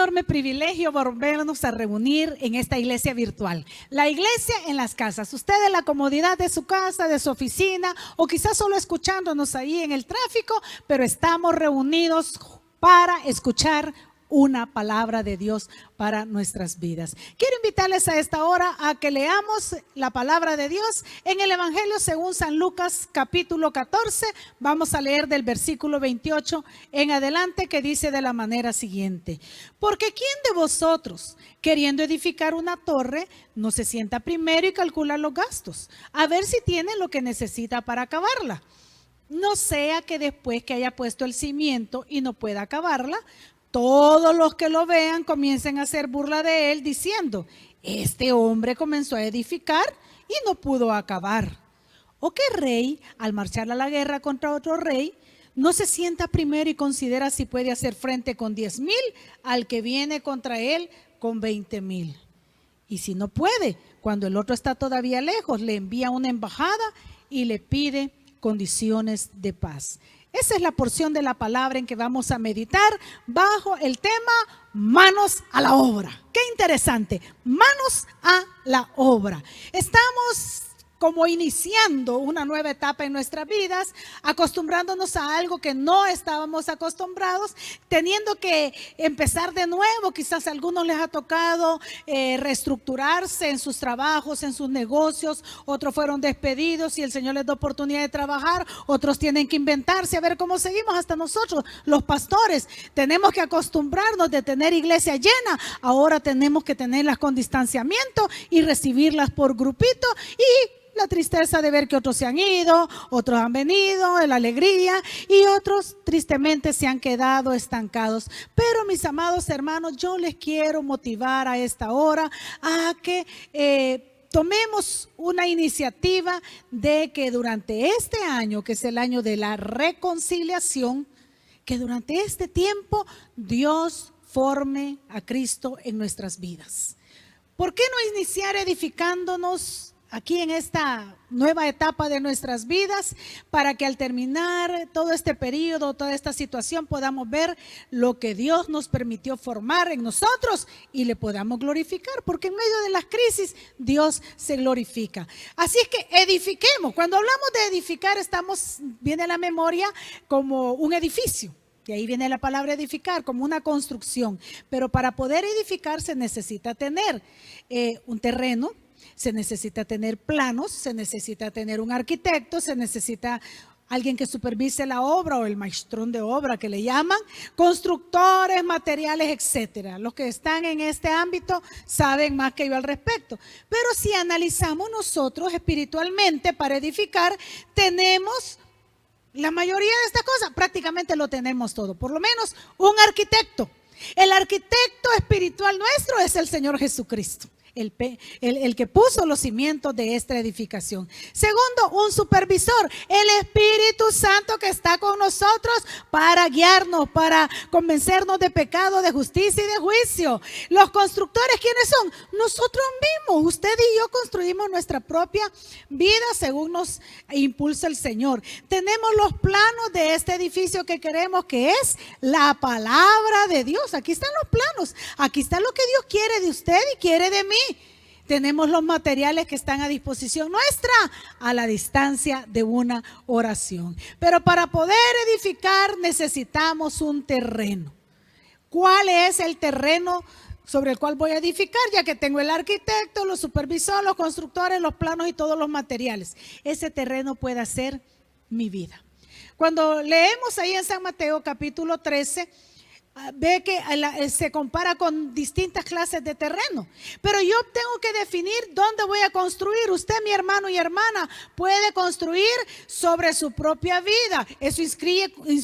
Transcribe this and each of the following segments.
enorme privilegio volvernos a reunir en esta iglesia virtual. La iglesia en las casas. Usted en la comodidad de su casa, de su oficina, o quizás solo escuchándonos ahí en el tráfico, pero estamos reunidos para escuchar una palabra de Dios para nuestras vidas. Quiero invitarles a esta hora a que leamos la palabra de Dios en el Evangelio según San Lucas capítulo 14. Vamos a leer del versículo 28 en adelante, que dice de la manera siguiente: porque ¿quién de vosotros, queriendo edificar una torre, no se sienta primero y calcula los gastos, a ver si tiene lo que necesita para acabarla? No sea que después que haya puesto el cimiento y no pueda acabarla, todos los que lo vean comiencen a hacer burla de él, diciendo: este hombre comenzó a edificar y no pudo acabar. ¿O qué rey, al marchar a la guerra contra otro rey, no se sienta primero y considera si puede hacer frente con 10,000 al que viene contra él con 20,000? Y si no puede, cuando el otro está todavía lejos, le envía una embajada y le pide condiciones de paz. Esa es la porción de la palabra en que vamos a meditar bajo el tema manos a la obra. Qué interesante, manos a la obra. Estamos como iniciando una nueva etapa en nuestras vidas, acostumbrándonos a algo que no estábamos acostumbrados, teniendo que empezar de nuevo. Quizás a algunos les ha tocado reestructurarse en sus trabajos, en sus negocios, otros fueron despedidos y el Señor les da oportunidad de trabajar, otros tienen que inventarse a ver cómo seguimos. Hasta nosotros, los pastores, tenemos que acostumbrarnos de tener iglesia llena, ahora tenemos que tenerlas con distanciamiento y recibirlas por grupito, y la tristeza de ver que otros se han ido, otros han venido, la alegría, y otros tristemente se han quedado estancados. Pero mis amados hermanos, yo les quiero motivar a esta hora a que tomemos una iniciativa de que durante este año, que es el año de la reconciliación, que durante este tiempo Dios forme a Cristo en nuestras vidas. ¿Por qué no iniciar edificándonos aquí en esta nueva etapa de nuestras vidas, para que al terminar todo este periodo, toda esta situación, podamos ver lo que Dios nos permitió formar en nosotros y le podamos glorificar? Porque en medio de las crisis Dios se glorifica. Así es que edifiquemos. Cuando hablamos de edificar, viene a la memoria como un edificio. De ahí viene la palabra edificar, como una construcción. Pero para poder edificar se necesita tener un terreno, se necesita tener planos, se necesita tener un arquitecto, se necesita alguien que supervise la obra, o el maestrón de obra que le llaman, constructores, materiales, etcétera. Los que están en este ámbito saben más que yo al respecto. Pero si analizamos nosotros espiritualmente para edificar, tenemos la mayoría de estas cosas, prácticamente lo tenemos todo. Por lo menos un arquitecto. El arquitecto espiritual nuestro es el Señor Jesucristo. El que puso los cimientos de esta edificación. Segundo, un supervisor, el Espíritu Santo que está con nosotros para guiarnos, para convencernos de pecado, de justicia y de juicio. Los constructores, ¿quiénes son? Nosotros mismos. Usted y yo construimos nuestra propia vida según nos impulsa el Señor. Tenemos los planos de este edificio que queremos, que es la palabra de Dios. Aquí están los planos, aquí está lo que Dios quiere de usted y quiere de mí. Tenemos los materiales que están a disposición nuestra, a la distancia de una oración. Pero para poder edificar necesitamos un terreno. ¿Cuál es el terreno sobre el cual voy a edificar? Ya que tengo el arquitecto, los supervisores, los constructores, los planos y todos los materiales. Ese terreno puede ser mi vida. Cuando leemos ahí en San Mateo capítulo 13, ve que se compara con distintas clases de terreno. Pero yo tengo que definir dónde voy a construir. Usted, mi hermano y hermana, puede construir sobre su propia vida. Eso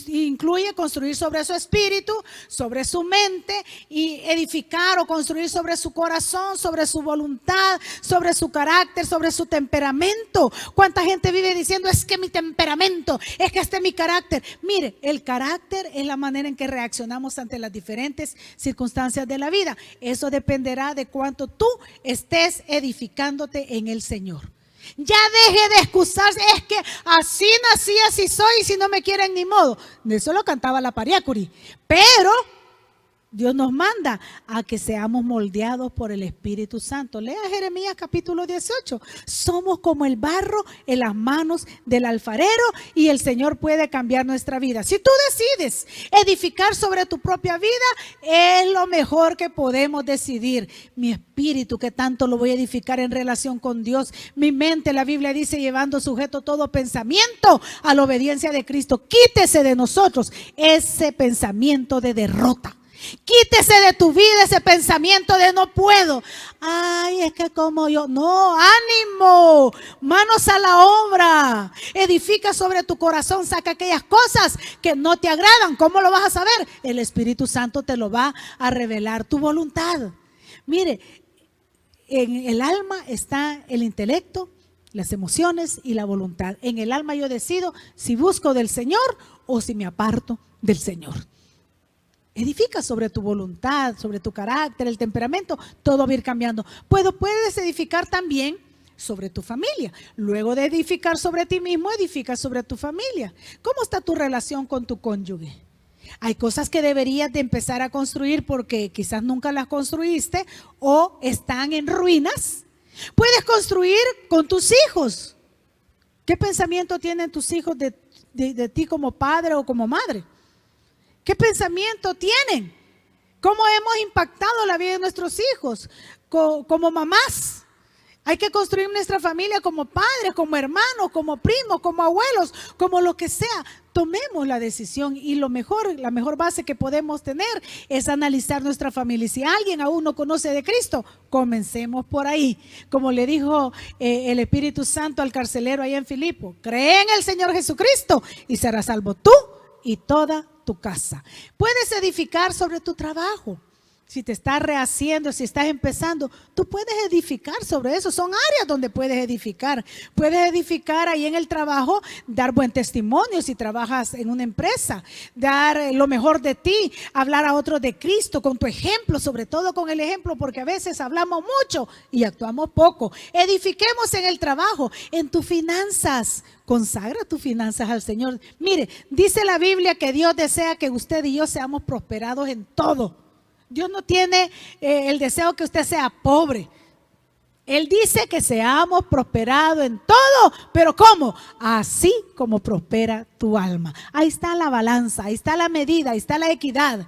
incluye construir sobre su espíritu, sobre su mente, y edificar o construir sobre su corazón, sobre su voluntad, sobre su carácter, sobre su temperamento. ¿Cuánta gente vive diciendo: es que mi temperamento, es que este es mi carácter? Mire, el carácter es la manera en que reaccionamos ante las diferentes circunstancias de la vida. Eso dependerá de cuánto tú estés edificándote en el Señor. Ya deje de excusarse: es que así nací, así soy, y si no me quieren ni modo. Eso lo cantaba la Pariácuri. Pero Dios nos manda a que seamos moldeados por el Espíritu Santo. Lea Jeremías capítulo 18. Somos como el barro en las manos del alfarero y el Señor puede cambiar nuestra vida. Si tú decides edificar sobre tu propia vida, es lo mejor que podemos decidir. Mi espíritu, que tanto lo voy a edificar en relación con Dios. Mi mente, la Biblia dice, llevando sujeto todo pensamiento a la obediencia de Cristo. Quítese de nosotros ese pensamiento de derrota. Quítese de tu vida ese pensamiento de no puedo. Ay, es que como yo. No, ánimo. Manos a la obra. Edifica sobre tu corazón. Saca aquellas cosas que no te agradan. ¿Cómo lo vas a saber? El Espíritu Santo te lo va a revelar. Tu voluntad. Mire, en el alma está el intelecto, las emociones y la voluntad. En el alma yo decido si busco del Señor o si me aparto del Señor. Edifica sobre tu voluntad, sobre tu carácter, el temperamento, todo va a ir cambiando. Puedes edificar también sobre tu familia. Luego de edificar sobre ti mismo, edifica sobre tu familia. ¿Cómo está tu relación con tu cónyuge? Hay cosas que deberías de empezar a construir porque quizás nunca las construiste o están en ruinas. Puedes construir con tus hijos. ¿Qué pensamiento tienen tus hijos de ti como padre o como madre? ¿Qué pensamiento tienen? ¿Cómo hemos impactado la vida de nuestros hijos? Como mamás. Hay que construir nuestra familia como padres, como hermanos, como primos, como abuelos, como lo que sea. Tomemos la decisión y la mejor base que podemos tener es analizar nuestra familia. Y si alguien aún no conoce de Cristo, comencemos por ahí. Como le dijo el Espíritu Santo al carcelero allá en Filipo, cree en el Señor Jesucristo y serás salvo tú y toda tu casa. Puedes edificar sobre tu trabajo. Si te estás rehaciendo, si estás empezando, tú puedes edificar sobre eso. Son áreas donde puedes edificar. Puedes edificar ahí en el trabajo, dar buen testimonio si trabajas en una empresa, dar lo mejor de ti, hablar a otros de Cristo con tu ejemplo, sobre todo con el ejemplo, porque a veces hablamos mucho y actuamos poco. Edifiquemos en el trabajo, en tus finanzas. Consagra tus finanzas al Señor. Mire, dice la Biblia que Dios desea que usted y yo seamos prosperados en todo. Dios no tiene el deseo que usted sea pobre. Él dice que seamos prosperados en todo, pero ¿cómo? Así como prospera tu alma. Ahí está la balanza, ahí está la medida, ahí está la equidad.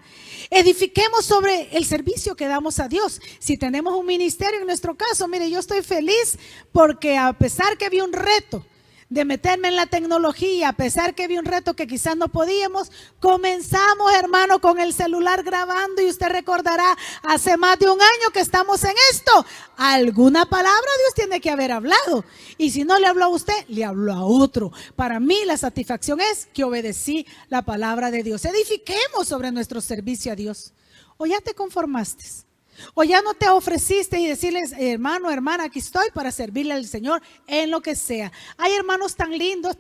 Edifiquemos sobre el servicio que damos a Dios. Si tenemos un ministerio, en nuestro caso, mire, yo estoy feliz porque a pesar que vi un reto de meterme en la tecnología, a pesar que vi un reto que quizás no podíamos, comenzamos, hermano, con el celular grabando y usted recordará, hace más de un año que estamos en esto. Alguna palabra Dios tiene que haber hablado y si no le habló a usted, le habló a otro. Para mí la satisfacción es que obedecí la palabra de Dios. Edifiquemos sobre nuestro servicio a Dios. ¿O ya te conformaste? O ya no te ofreciste y decirles, hermano, hermana, aquí estoy para servirle al Señor en lo que sea. Hay hermanos tan lindos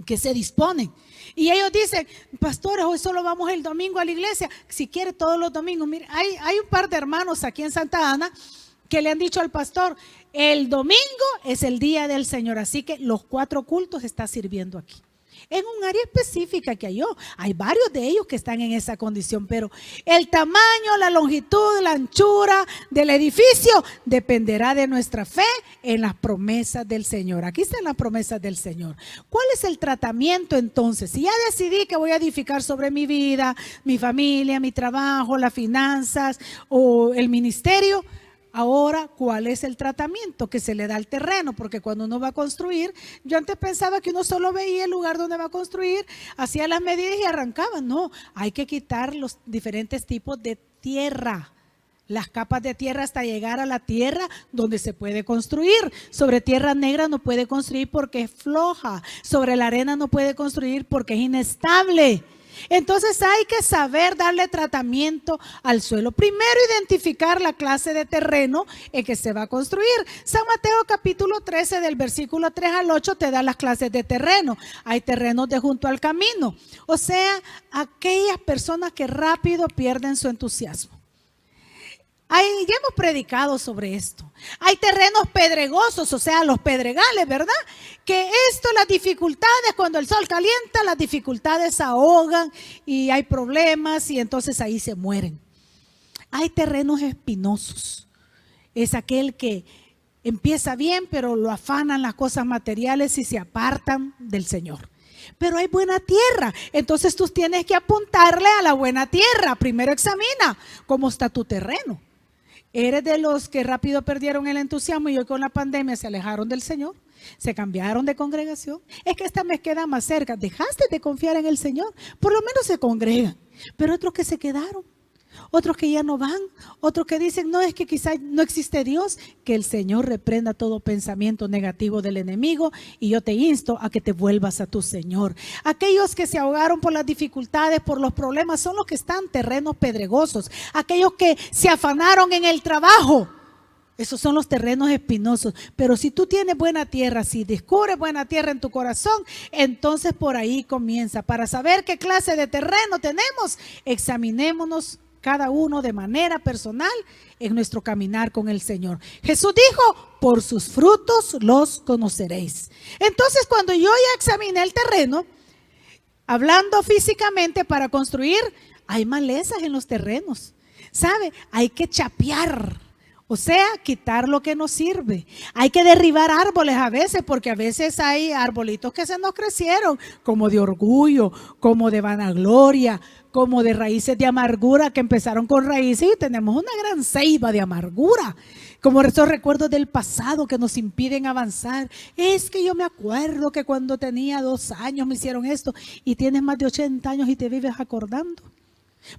que se disponen y ellos dicen, pastores, hoy solo vamos el domingo a la iglesia. Si quiere todos los domingos. Mire, hay un par de hermanos aquí en Santa Ana que le han dicho al pastor, el domingo es el día del Señor, así que los 4 cultos está sirviendo aquí. En un área específica que hay varios de ellos que están en esa condición, pero el tamaño, la longitud, la anchura del edificio dependerá de nuestra fe en las promesas del Señor. Aquí están las promesas del Señor. ¿Cuál es el tratamiento entonces? Si ya decidí que voy a edificar sobre mi vida, mi familia, mi trabajo, las finanzas o el ministerio, ahora, ¿cuál es el tratamiento que se le da al terreno? Porque cuando uno va a construir, yo antes pensaba que uno solo veía el lugar donde va a construir, hacía las medidas y arrancaba. No, hay que quitar los diferentes tipos de tierra, las capas de tierra hasta llegar a la tierra donde se puede construir. Sobre tierra negra no puede construir porque es floja, sobre la arena no puede construir porque es inestable. Entonces hay que saber darle tratamiento al suelo. Primero identificar la clase de terreno en que se va a construir. San Mateo capítulo 13 del versículo 3 al 8 te da las clases de terreno. Hay terrenos de junto al camino. O sea, aquellas personas que rápido pierden su entusiasmo. Ya hemos predicado sobre esto. Hay terrenos pedregosos, o sea, los pedregales, ¿verdad? Que las dificultades, cuando el sol calienta, las dificultades ahogan y hay problemas y entonces ahí se mueren. Hay terrenos espinosos. Es aquel que empieza bien, pero lo afanan las cosas materiales y se apartan del Señor. Pero hay buena tierra, entonces tú tienes que apuntarle a la buena tierra. Primero examina cómo está tu terreno. ¿Eres de los que rápido perdieron el entusiasmo y hoy con la pandemia se alejaron del Señor? ¿Se cambiaron de congregación? Es que esta me queda más cerca. ¿Dejaste de confiar en el Señor? Por lo menos se congregan. Pero otros que se quedaron, otros que ya no van, otros que dicen, no, es que quizá no existe Dios. Que el Señor reprenda todo pensamiento negativo del enemigo, y yo te insto a que te vuelvas a tu Señor. Aquellos que se ahogaron por las dificultades, por los problemas, son los que están en terrenos pedregosos. Aquellos que se afanaron en el trabajo, esos son los terrenos espinosos. Pero si tú tienes buena tierra, si descubres buena tierra en tu corazón, entonces por ahí comienza. Para saber qué clase de terreno tenemos, examinémonos cada uno de manera personal en nuestro caminar con el Señor. Jesús dijo, por sus frutos los conoceréis. Entonces, cuando yo ya examiné el terreno, hablando físicamente, para construir, hay malezas en los terrenos. ¿Sabe? Hay que chapear. O sea, quitar lo que nos sirve. Hay que derribar árboles a veces, porque a veces hay arbolitos que se nos crecieron, como de orgullo, como de vanagloria, como de raíces de amargura, que empezaron con raíces y tenemos una gran ceiba de amargura. Como esos recuerdos del pasado que nos impiden avanzar. Es que yo me acuerdo que cuando tenía 2 años me hicieron esto, y tienes más de 80 años y te vives acordando.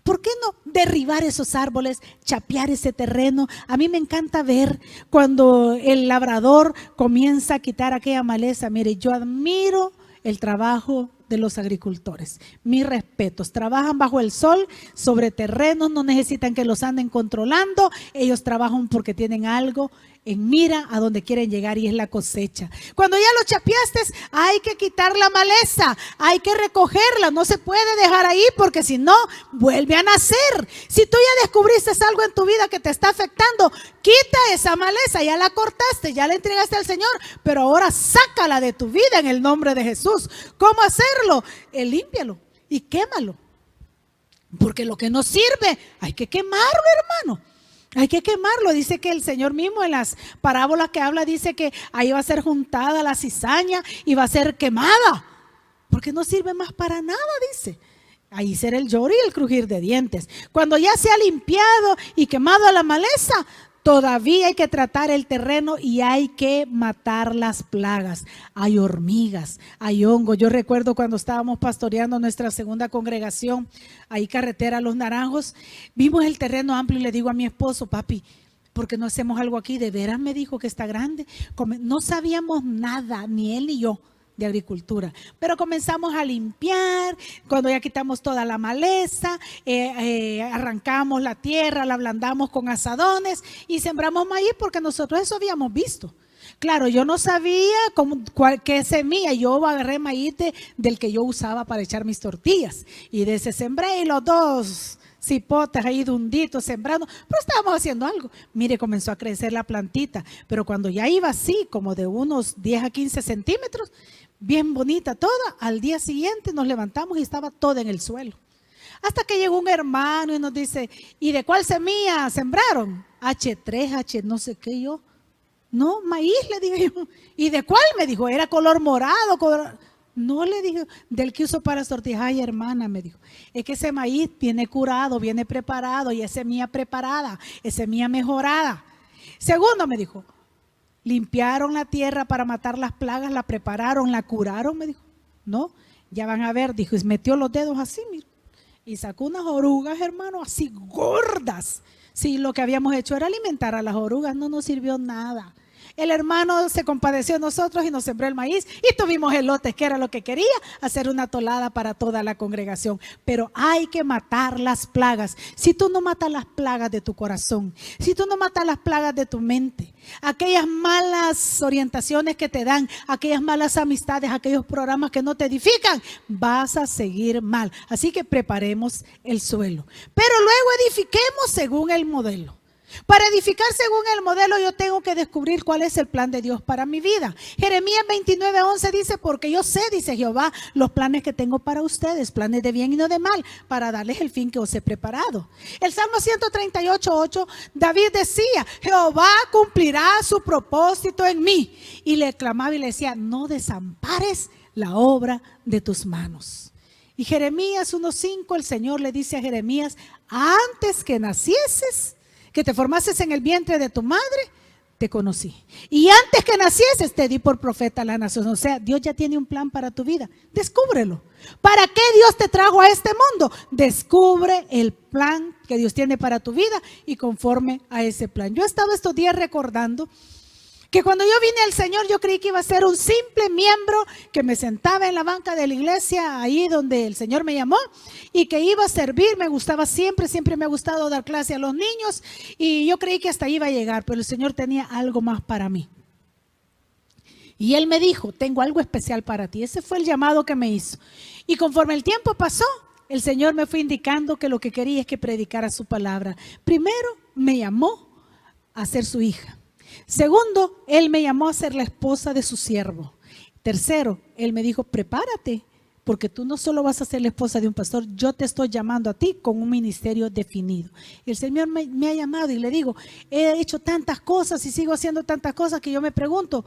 ¿Por qué no derribar esos árboles, chapear ese terreno? A mí me encanta ver cuando el labrador comienza a quitar aquella maleza. Mire, yo admiro el trabajo de los agricultores. Mis respetos. Trabajan bajo el sol, sobre terrenos, no necesitan que los anden controlando. Ellos trabajan porque tienen algo en mira a donde quieren llegar, y es la cosecha. Cuando ya lo chapeaste, hay que quitar la maleza, hay que recogerla, no se puede dejar ahí porque si no, vuelve a nacer. Si tú ya descubriste algo en tu vida que te está afectando, quita esa maleza, ya la cortaste, ya la entregaste al Señor, pero ahora sácala de tu vida en el nombre de Jesús. ¿Cómo hacerlo? Límpialo y quémalo, porque lo que no sirve hay que quemarlo, hermano. Hay que quemarlo. Dice que el Señor mismo en las parábolas que habla dice que ahí va a ser juntada la cizaña y va a ser quemada, porque no sirve más para nada, dice. Ahí será el lloro y el crujir de dientes. Cuando ya se ha limpiado y quemado la maleza, todavía hay que tratar el terreno y hay que matar las plagas. Hay hormigas, hay hongos. Yo recuerdo cuando estábamos pastoreando nuestra segunda congregación, ahí carretera Los Naranjos, vimos el terreno amplio y le digo a mi esposo, papi, ¿por qué no hacemos algo aquí? De veras, me dijo, que está grande. No sabíamos nada, ni él ni yo, de agricultura, pero comenzamos a limpiar. Cuando ya quitamos toda la maleza, arrancamos la tierra, la ablandamos con azadones y sembramos maíz, porque nosotros eso habíamos visto. Claro, yo no sabía qué semilla. Yo agarré maíz del que yo usaba para echar mis tortillas, y de ese sembré, y los 2 cipotes ahí dunditos sembrando, pero estábamos haciendo algo. Mire, comenzó a crecer la plantita, pero cuando ya iba así, como de unos 10 a 15 centímetros, bien bonita toda, al día siguiente nos levantamos y estaba toda en el suelo. Hasta que llegó un hermano y nos dice, ¿y de cuál semilla sembraron? H3, H no sé qué. Yo, no, maíz, le dije yo. ¿Y de cuál? Me dijo, era color morado, No, le dije, del que uso para tortillas. Ay, hermana, me dijo, es que ese maíz viene curado, viene preparado, y es semilla preparada, es semilla mejorada. Segundo, me dijo, limpiaron la tierra para matar las plagas, la prepararon, la curaron, me dijo. No, ya van a ver, dijo, y metió los dedos así, mira, y sacó unas orugas, hermano, así gordas. Sí, lo que habíamos hecho era alimentar a las orugas, no nos sirvió nada. El hermano se compadeció de nosotros y nos sembró el maíz y tuvimos elotes, que era lo que quería, hacer una tolada para toda la congregación. Pero hay que matar las plagas. Si tú no matas las plagas de tu corazón, si tú no matas las plagas de tu mente, aquellas malas orientaciones que te dan, aquellas malas amistades, aquellos programas que no te edifican, vas a seguir mal. Así que preparemos el suelo, pero luego edifiquemos según el modelo. Para edificar según el modelo yo tengo que descubrir cuál es el plan de Dios para mi vida. Jeremías 29:11 dice, porque yo sé, dice Jehová, los planes que tengo para ustedes, planes de bien y no de mal, para darles el fin que os he preparado. El Salmo 138:8, David decía, Jehová cumplirá su propósito en mí. Y le clamaba y le decía, no desampares la obra de tus manos. Y Jeremías 1:5, el Señor le dice a Jeremías, antes que nacieses, que te formases en el vientre de tu madre, te conocí. Y antes que nacieses te di por profeta a la nación. O sea, Dios ya tiene un plan para tu vida. Descúbrelo. ¿Para qué Dios te trajo a este mundo? Descubre el plan que Dios tiene para tu vida y conforme a ese plan. Yo he estado estos días recordando que cuando yo vine al Señor yo creí que iba a ser un simple miembro que me sentaba en la banca de la iglesia, ahí donde el Señor me llamó, y que iba a servir. Me gustaba siempre me ha gustado dar clase a los niños, y yo creí que hasta ahí iba a llegar, pero el Señor tenía algo más para mí. Y Él me dijo, tengo algo especial para ti. Ese fue el llamado que me hizo. Y conforme el tiempo pasó, el Señor me fue indicando que lo que quería es que predicara su palabra. Primero, me llamó a ser su hija. Segundo, Él me llamó a ser la esposa de su siervo. Tercero, Él me dijo, prepárate, porque tú no solo vas a ser la esposa de un pastor, yo te estoy llamando a ti con un ministerio definido. Y el Señor me ha llamado y le digo, he hecho tantas cosas y sigo haciendo tantas cosas que yo me pregunto,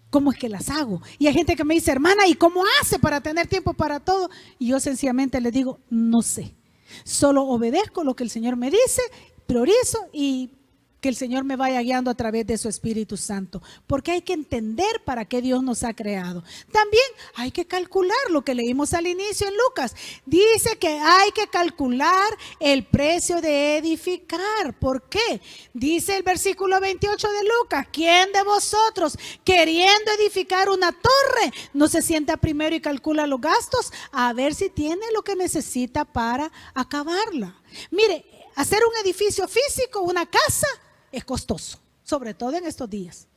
¿cómo es que las hago? Y hay gente que me dice, hermana, ¿y cómo hace para tener tiempo para todo? Y yo sencillamente le digo, no sé. Solo obedezco lo que el Señor me dice, priorizo y que el Señor me vaya guiando a través de su Espíritu Santo, porque hay que entender para qué Dios nos ha creado. También hay que calcular lo que leímos al inicio en Lucas. Dice que hay que calcular el precio de edificar. ¿Por qué? Dice el versículo 28 de Lucas, ¿quién de vosotros queriendo edificar una torre no se sienta primero y calcula los gastos a ver si tiene lo que necesita para acabarla? Mire, hacer un edificio físico, una casa, es costoso, sobre todo en estos días.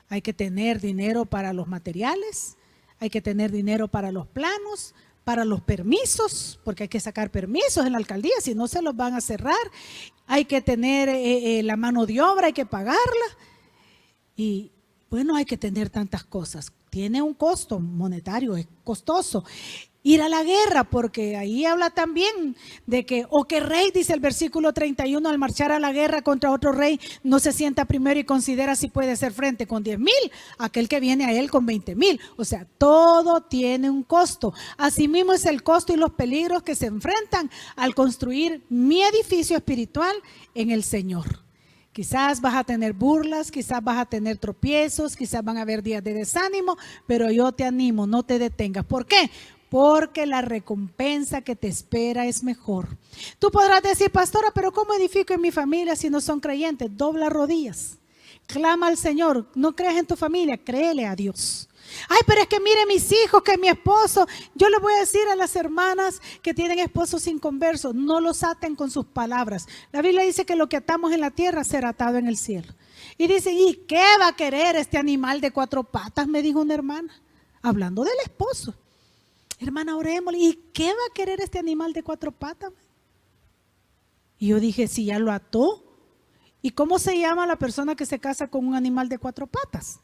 Hay que tener dinero para los materiales, hay que tener dinero para los planos, para los permisos, porque hay que sacar permisos en la alcaldía, si no se los van a cerrar. Hay que tener la mano de obra, hay que pagarla. Y bueno, hay que tener tantas cosas. Tiene un costo monetario, es costoso. Ir a la guerra, porque ahí habla también de que, o que rey, dice el versículo 31, al marchar a la guerra contra otro rey, no se sienta primero y considera si puede hacer frente con 10,000, aquel que viene a él con 20,000. O sea, todo tiene un costo. Asimismo es el costo y los peligros que se enfrentan al construir mi edificio espiritual en el Señor. Quizás vas a tener burlas, quizás vas a tener tropiezos, quizás van a haber días de desánimo, pero yo te animo, no te detengas. ¿Por qué? Porque la recompensa que te espera es mejor. Tú podrás decir, pastora, pero ¿cómo edifico en mi familia si no son creyentes? Dobla rodillas, clama al Señor. No creas en tu familia, créele a Dios. Ay, pero es que mire mis hijos, que mi esposo. Yo le voy a decir a las hermanas que tienen esposos inconversos, no los aten con sus palabras. La Biblia dice que lo que atamos en la tierra será atado en el cielo. Y dice, ¿y qué va a querer este animal de 4 patas? Me dijo una hermana, hablando del esposo. Hermana, orémosle. ¿Y qué va a querer este animal de 4 patas? Y yo dije, si ya lo ató. ¿Y cómo se llama la persona que se casa con un animal de 4 patas?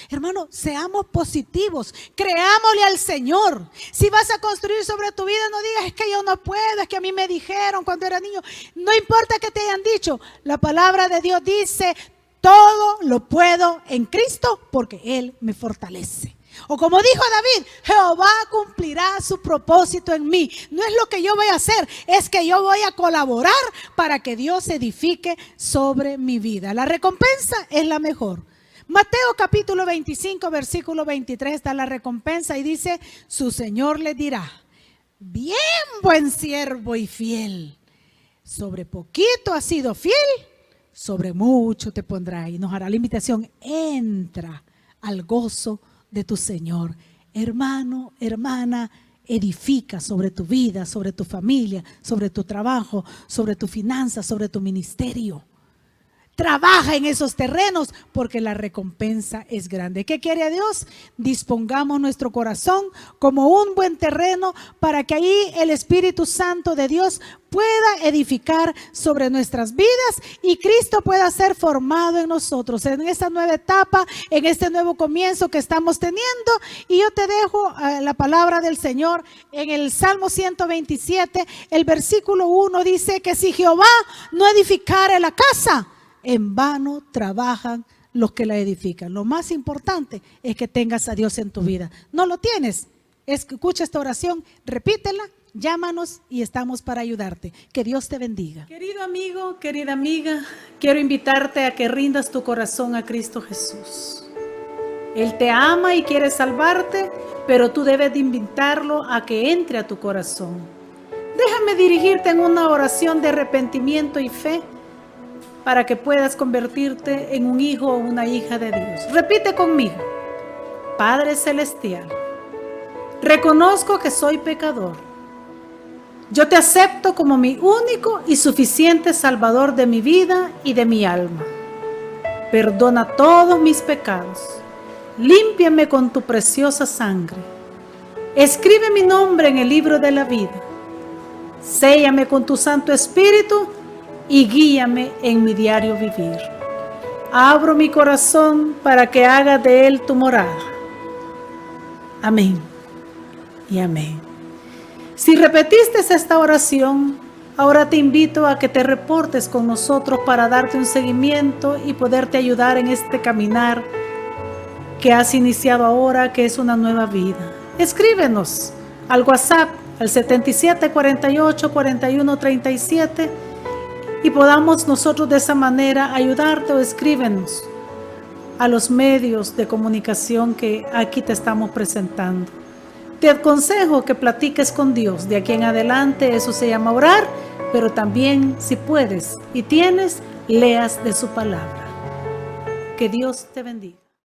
Hermano, seamos positivos, creámosle al Señor. Si vas a construir sobre tu vida, no digas, es que yo no puedo, es que a mí me dijeron cuando era niño. No importa que te hayan dicho, la palabra de Dios dice, todo lo puedo en Cristo porque Él me fortalece. O como dijo David, Jehová cumplirá su propósito en mí. No es lo que yo voy a hacer, es que yo voy a colaborar para que Dios edifique sobre mi vida. La recompensa es la mejor. Mateo capítulo 25, versículo 23 está la recompensa y dice, su Señor le dirá, bien buen siervo y fiel, sobre poquito has sido fiel, sobre mucho te pondrá. Y nos hará la invitación, entra al gozo de tu Señor. Hermano, hermana, edifica sobre tu vida, sobre tu familia, sobre tu trabajo, sobre tu finanza, sobre tu ministerio. trabaja en esos terrenos porque la recompensa es grande. ¿Qué quiere Dios? Dispongamos nuestro corazón como un buen terreno para que ahí el Espíritu Santo de Dios pueda edificar sobre nuestras vidas y Cristo pueda ser formado en nosotros en esta nueva etapa, en este nuevo comienzo que estamos teniendo. Y yo te dejo la palabra del Señor en el Salmo 127, el versículo 1 dice que si Jehová no edificare la casa, en vano trabajan los que la edifican. Lo más importante es que tengas a Dios en tu vida. ¿No lo tienes? Escucha esta oración, repítela, llámanos y estamos para ayudarte. Que Dios te bendiga. Querido amigo, querida amiga, quiero invitarte a que rindas tu corazón a Cristo Jesús. Él te ama y quiere salvarte, pero tú debes de invitarlo a que entre a tu corazón. Déjame dirigirte en una oración de arrepentimiento y fe para que puedas convertirte en un hijo o una hija de Dios. Repite conmigo. Padre Celestial, reconozco que soy pecador. Yo te acepto como mi único y suficiente Salvador de mi vida y de mi alma. Perdona todos mis pecados. Límpiame con tu preciosa sangre. Escribe mi nombre en el libro de la vida. Séllame con tu Santo Espíritu y guíame en mi diario vivir. Abro mi corazón para que hagas de él tu morada. Amén y amén. Si repetiste esta oración, ahora te invito a que te reportes con nosotros para darte un seguimiento y poderte ayudar en este caminar que has iniciado ahora, que es una nueva vida. Escríbenos al WhatsApp al 77 48 41 37 y podamos nosotros de esa manera ayudarte, o escríbenos a los medios de comunicación que aquí te estamos presentando. Te aconsejo que platiques con Dios. De aquí en adelante eso se llama orar, pero también, si puedes y tienes, leas de su palabra. Que Dios te bendiga.